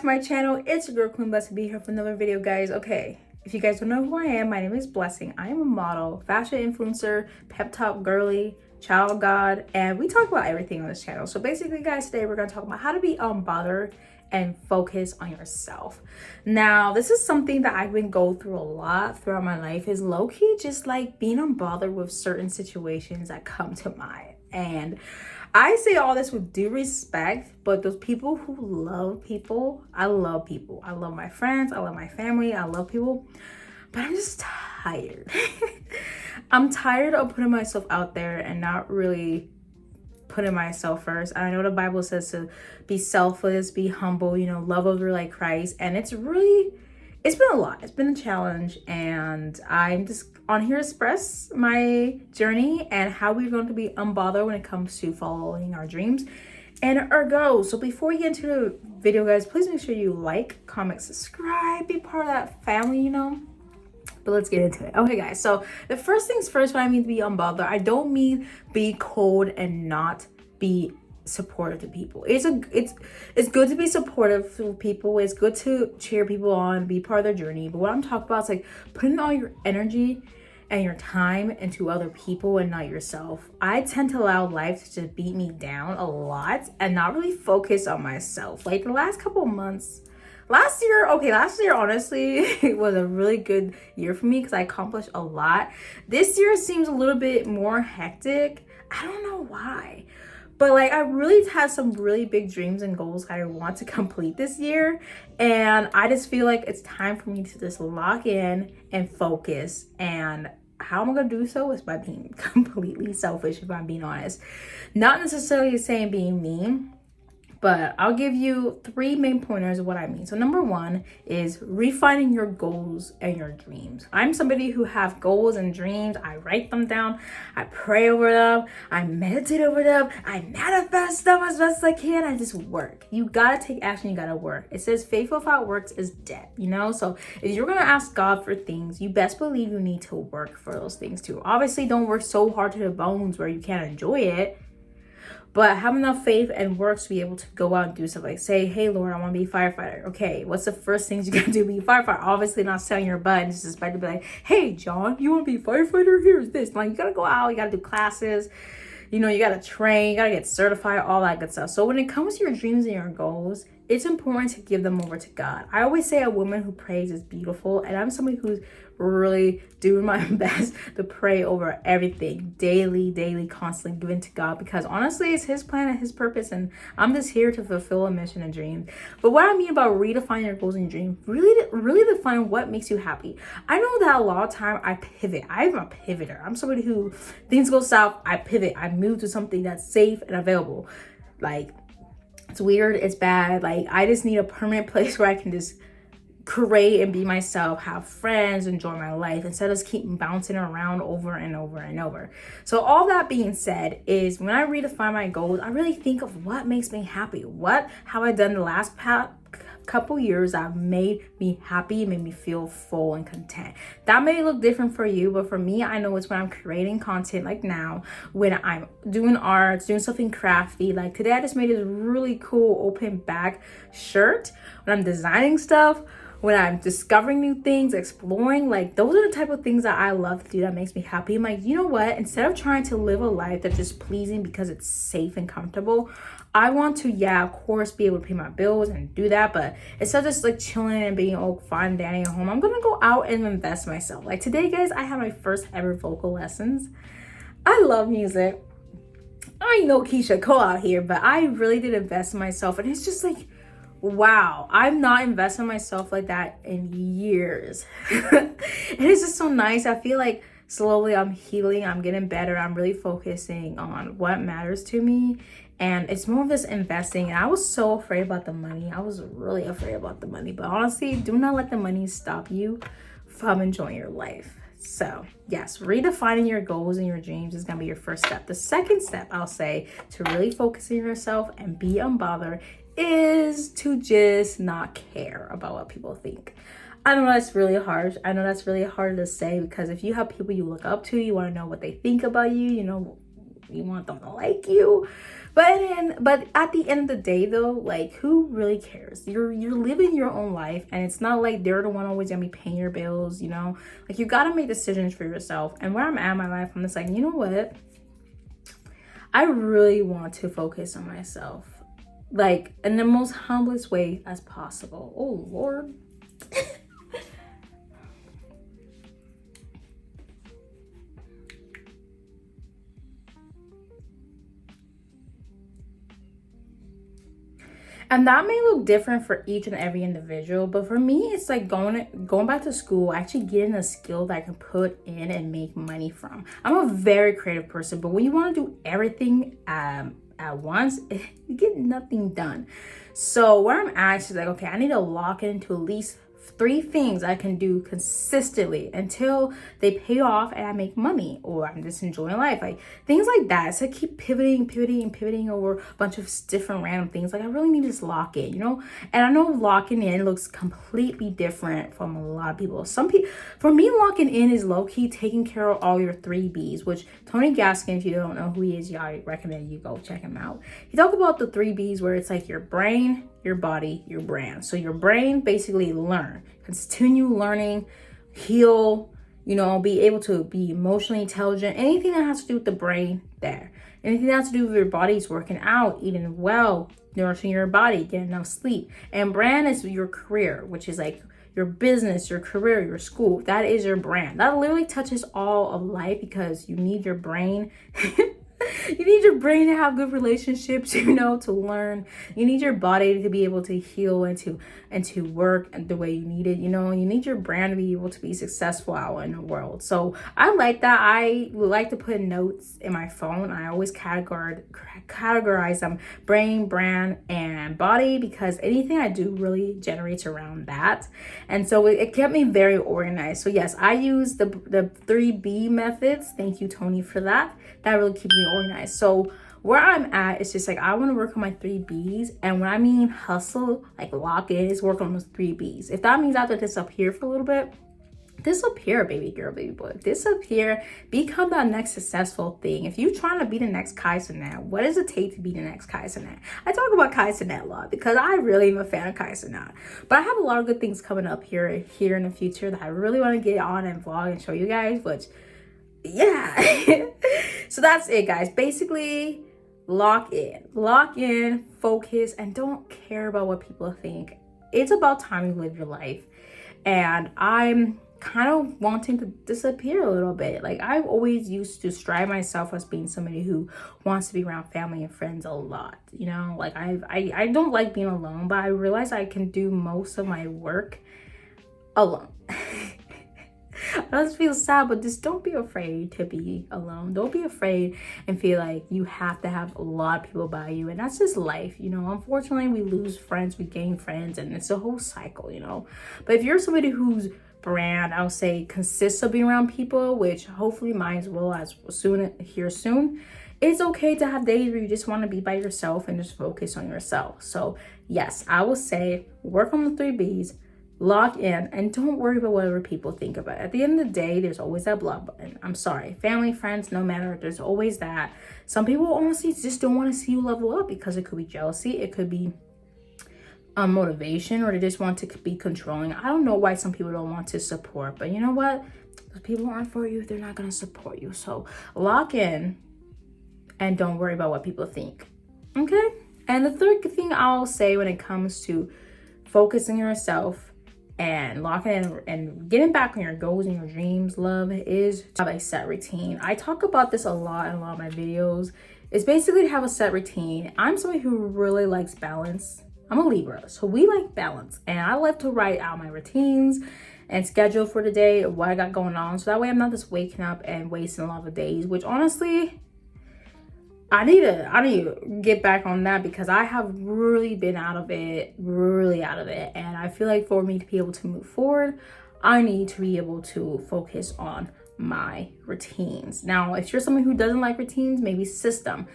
my channel. It's your girl Queen Blessing, be here for another video, guys. Okay, if you guys don't know who I am, my name is Blessing. I am a model, fashion influencer, pep talk girly, child of God, and we talk about everything on this channel. So basically, guys, today we're gonna talk about how to be unbothered and focus on yourself. Now, this is something that I've been going through a lot throughout my life, is low-key just like being unbothered with certain situations that come to mind. And I say all this with due respect, but those people who love people, I love people. I love my friends, I love my family, I love people, but I'm just tired. I'm tired of putting myself out there and not really putting myself first. I know the Bible says to be selfless, be humble, love other like Christ. And it's been a lot. It's been a challenge. And I'm just on here to express my journey and how we're going to be unbothered when it comes to following our dreams and our goals. So before we get into the video, guys, please make sure you like, comment, subscribe, be part of that family, But let's get into it. Okay, guys, so the first things first, when I mean to be unbothered, I don't mean be cold and not be supportive to people. It's good to be supportive to people. It's good to cheer people on, be part of their journey. But what I'm talking about is like putting all your energy and your time into other people and not yourself. I tend to allow life to just beat me down a lot and not really focus on myself. Like the last couple of months, last year, honestly, it was a really good year for me because I accomplished a lot. This year seems a little bit more hectic. I don't know why. But like, I really had some really big dreams and goals I want to complete this year. And I just feel like it's time for me to just lock in and focus. And how am I going to do so is by being completely selfish, if I'm being honest. Not necessarily saying being mean, but I'll give you 3 main pointers of what I mean. So number 1 is refining your goals and your dreams. I'm somebody who have goals and dreams. I write them down. I pray over them. I meditate over them. I manifest them as best as I can. I just work. You gotta take action. You gotta work. It says faith without works is dead, So if you're gonna ask God for things, you best believe you need to work for those things too. Obviously, don't work so hard to the bones where you can't enjoy it. But have enough faith and works to be able to go out and do stuff like say, hey, Lord, I want to be a firefighter. Okay, what's the first things you got to do to be a firefighter? Obviously not selling your butt and just expect to be like, hey, John, you want to be a firefighter? Here's this. Like, you got to go out, you got to do classes, you got to train, you got to get certified, all that good stuff. So when it comes to your dreams and your goals, it's important to give them over to God. I always say a woman who prays is beautiful, and I'm somebody who's really doing my best to pray over everything daily, constantly giving to God, because honestly, it's His plan and His purpose, and I'm just here to fulfill a mission and dream. But what I mean about redefining your goals and your dreams, really define what makes you happy. I know that a lot of time I pivot. I'm a pivoter. I'm somebody who things go south, I pivot. I move to something that's safe and available. Like, it's weird, it's bad. Like, I just need a permanent place where I can just create and be myself, have friends, enjoy my life, instead of just keep bouncing around over and over and over. So all that being said is when I redefine my goals, I really think of what makes me happy. What have I done the last couple years that made me happy, made me feel full and content. That may look different for you, but for me, I know it's when I'm creating content, like now, when I'm doing arts, doing something crafty. Like today, I just made this really cool open back shirt. When I'm designing stuff, when I'm discovering new things, exploring, like those are the type of things that I love to do that makes me happy. I'm like, you know what? Instead of trying to live a life that's just pleasing because it's safe and comfortable, I want to, of course, be able to pay my bills and do that. But instead of just like chilling and being all fine dandy at home, I'm going to go out and invest myself. Like today, guys, I had my first ever vocal lessons. I love music. I know Keisha Cole out here, but I really did invest in myself. And it's just like, wow, I've not invested in myself like that in years. And it's just so nice. I feel like slowly I'm healing, I'm getting better, I'm really focusing on what matters to me. And it's more of this investing. And I was so afraid about the money. I was really afraid about the money. But honestly, do not let the money stop you from enjoying your life. So yes, redefining your goals and your dreams is gonna be your first step. The second step, I'll say, to really focus on yourself and be unbothered is to just not care about what people think. I know that's really harsh. I know that's really hard to say, because if you have people you look up to, you want to know what they think about you, You want them to like you. But at the end of the day though, like, who really cares? You're living your own life, and it's not like they're the one always gonna be paying your bills, you know? Like, you gotta make decisions for yourself. And where I'm at in my life, I'm just like, you know what? I really want to focus on myself, like, in the most humblest way as possible. Oh Lord. And that may look different for each and every individual, but for me, it's like going back to school, actually getting a skill that I can put in and make money from. I'm a very creative person, but when you want to do everything at once, you get nothing done. So where I'm at is like, okay, I need to lock into at least 3 things I can do consistently until they pay off and I make money, or I'm just enjoying life, like things like that. So I keep pivoting over a bunch of different random things. Like, I really need to just lock in, you know? And I know locking in looks completely different from a lot of people. For me, locking in is low-key taking care of all your 3 B's, which Tony Gaskin, if you don't know who he is, I recommend you go check him out. He talked about the 3 B's, where it's like your brain, your body, your brand. So your brain, basically learn, continue learning, heal, you know, be able to be emotionally intelligent. Anything that has to do with the brain, there. Anything that has to do with your body is working out, eating well, nourishing your body, getting enough sleep. And brand is your career, which is like your business, your career, your school. That is your brand. That literally touches all of life, because you need your brain. You need your brain to have good relationships, you know, to learn. You need your body to be able to heal and to work the way you need it. You know, you need your brand to be able to be successful out in the world. So I like that. I like to put notes in my phone. I always categorize them: brain, brand, and body, because anything I do really generates around that. And so it kept me very organized. So yes, I use the 3B methods. Thank you, Tony, for that. That really keeps me organized. So where I'm at, it's just like, I want to work on my 3 B's. And when I mean hustle, like lock in, is work on those 3 B's. If that means I have to disappear for a little bit, disappear, baby girl, baby boy. Disappear, become that next successful thing. If you're trying to be the next Kai Cenat, what does it take to be the next Kai Cenat? I talk about Kai Cenat a lot because I really am a fan of Kai Cenat. But I have a lot of good things coming up here in the future that I really want to get on and vlog and show you guys, which, yeah. So that's it, guys. Basically, lock in, focus, and don't care about what people think. It's about time you live your life. And I'm kind of wanting to disappear a little bit. Like, I've always used to strive myself as being somebody who wants to be around family and friends a lot, you know? Like, I don't like being alone, but I realize I can do most of my work alone. I just feel sad, but just don't be afraid to be alone. Don't be afraid and feel like you have to have a lot of people by you. And that's just life, you know. Unfortunately, we lose friends, we gain friends, and it's a whole cycle, you know. But if you're somebody whose brand, I'll say, consists of being around people, which hopefully mine will as soon, it's okay to have days where you just want to be by yourself and just focus on yourself. So yes, I will say work on the 3 B's. Lock in, and don't worry about whatever people think about it. At the end of the day, there's always that block button. I'm sorry, family, friends, no matter, there's always that. Some people honestly just don't want to see you level up, because it could be jealousy, it could be motivation, or they just want to be controlling. I don't know why some people don't want to support, but you know what? Those people aren't for you. They're not going to support you. So lock in and don't worry about what people think. Okay? And the third thing I'll say when it comes to focusing on yourself and locking in and getting back on your goals and your dreams, love, is to have a set routine. I talk about this a lot in a lot of my videos. It's basically to have a set routine. I'm somebody who really likes balance. I'm a Libra, so we like balance. And I like to write out my routines and schedule for the day, what I got going on. So that way I'm not just waking up and wasting a lot of days, which honestly, I need to get back on that, because I have really been out of it. And I feel like for me to be able to move forward, I need to be able to focus on my routines. Now, if you're someone who doesn't like routines, maybe systems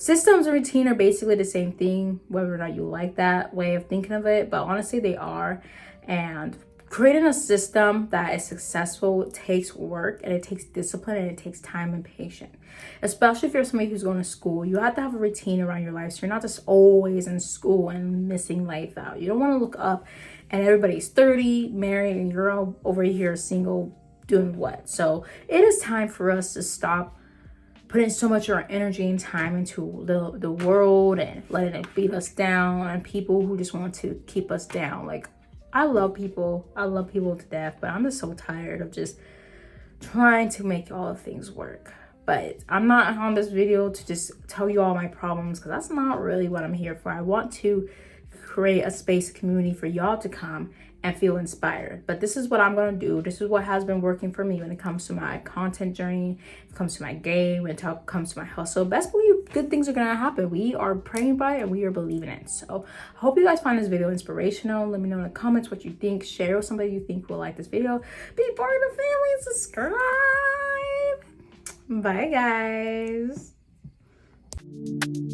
and routine are basically the same thing, whether or not you like that way of thinking of it. But honestly, they are. And creating a system that is successful takes work, and it takes discipline, and it takes time and patience. Especially if you're somebody who's going to school, you have to have a routine around your life, so you're not just always in school and missing life out. You don't want to look up and everybody's 30, married, and you're all over here single, doing what? So it is time for us to stop putting so much of our energy and time into the world and letting it beat us down, and people who just want to keep us down. Like, I love people to death, but I'm just so tired of just trying to make all of things work. But I'm not on this video to just tell you all my problems, because that's not really what I'm here for. I want to create a space, community for y'all to come and feel inspired. But this is what I'm going to do. This is what has been working for me when it comes to my content journey, when it comes to my game, when it comes to my hustle. Best believe good things are going to happen. We are praying by it and we are believing it. So I hope you guys find this video inspirational. Let me know in the comments what you think. Share with somebody you think will like this video. Be part of the family. Subscribe. Bye, guys.